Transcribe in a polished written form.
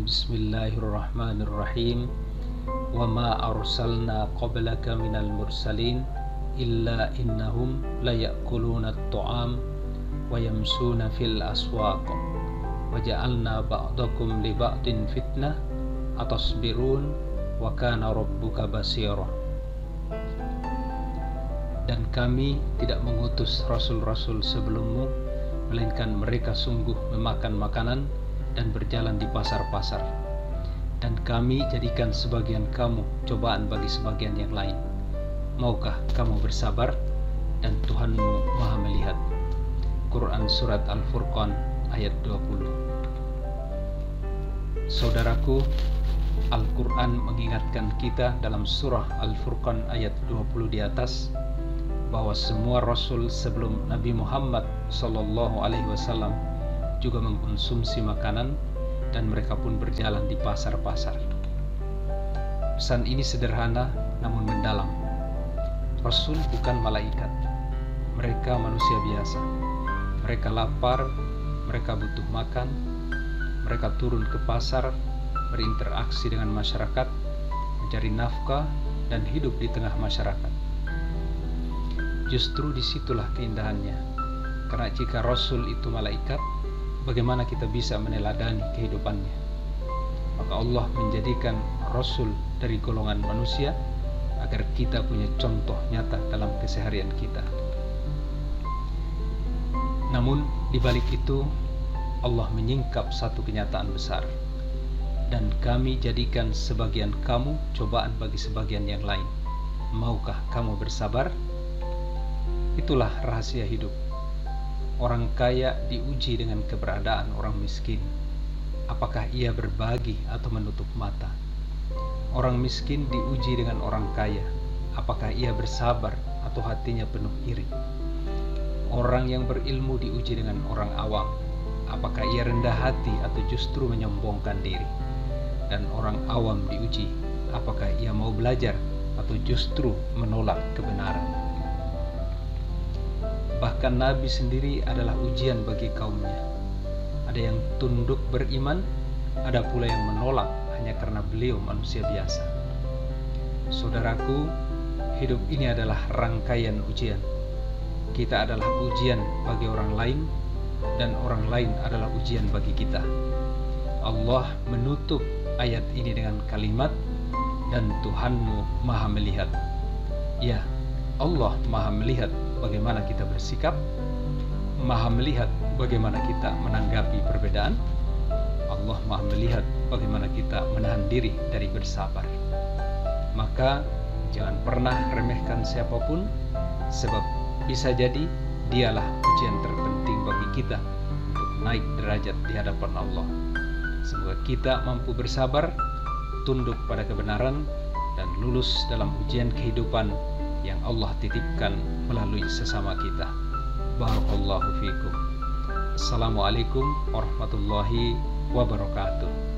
Bismillahirrahmanirrahim. Wa ma arsalna qablaka minal mursalin illa innahum layakuluna at-ta'am wa yamsuna fil aswaq wa ja'alna ba'dakum li ba'din fitnah atasbirun wa kana rabbuka basira. Dan kami tidak mengutus rasul-rasul sebelummu, melainkan mereka sungguh memakan makanan dan berjalan di pasar-pasar. Dan kami jadikan sebagian kamu cobaan bagi sebagian yang lain. Maukah kamu bersabar? Dan Tuhanmu Maha melihat. Quran Surat Al-Furqan ayat 20. Saudaraku, Al-Quran mengingatkan kita dalam surah Al-Furqan ayat 20 di atas bahwa semua Rasul sebelum Nabi Muhammad SAW juga mengkonsumsi makanan dan mereka pun berjalan di pasar-pasar. Pesan ini sederhana namun mendalam. Rasul bukan malaikat. Mereka manusia biasa. Mereka lapar, mereka butuh makan, mereka turun ke pasar, berinteraksi dengan masyarakat, mencari nafkah dan hidup di tengah masyarakat. Justru disitulah keindahannya. Karena jika Rasul itu malaikat, bagaimana kita bisa meneladani kehidupannya? Maka Allah menjadikan Rasul dari golongan manusia agar kita punya contoh nyata dalam keseharian kita. Namun di balik itu Allah menyingkap satu kenyataan besar. Dan kami jadikan sebagian kamu cobaan bagi sebagian yang lain. Maukah kamu bersabar? Itulah rahasia hidup. Orang kaya diuji dengan keberadaan orang miskin. Apakah ia berbagi atau menutup mata? Orang miskin diuji dengan orang kaya. Apakah ia bersabar atau hatinya penuh iri? Orang yang berilmu diuji dengan orang awam. Apakah ia rendah hati atau justru menyombongkan diri? Dan orang awam diuji. Apakah ia mau belajar atau justru menolak kebenaran? Bahkan Nabi sendiri adalah ujian bagi kaumnya. Ada yang tunduk beriman, ada pula yang menolak hanya karena beliau manusia biasa. Saudaraku, hidup ini adalah rangkaian ujian. Kita adalah ujian bagi orang lain, dan orang lain adalah ujian bagi kita. Allah menutup ayat ini dengan kalimat, dan Tuhanmu Maha melihat. Ya, Allah Maha melihat bagaimana kita bersikap, Maha melihat bagaimana kita menanggapi perbedaan. Allah Maha melihat bagaimana kita menahan diri dari bersabar. Maka jangan pernah remehkan siapapun, sebab bisa jadi dialah ujian terpenting bagi kita untuk naik derajat di hadapan Allah. Semoga kita mampu bersabar, tunduk pada kebenaran, dan lulus dalam ujian kehidupan yang Allah titipkan melalui sesama kita. Barakallahu fikum. Assalamualaikum warahmatullahi wabarakatuh.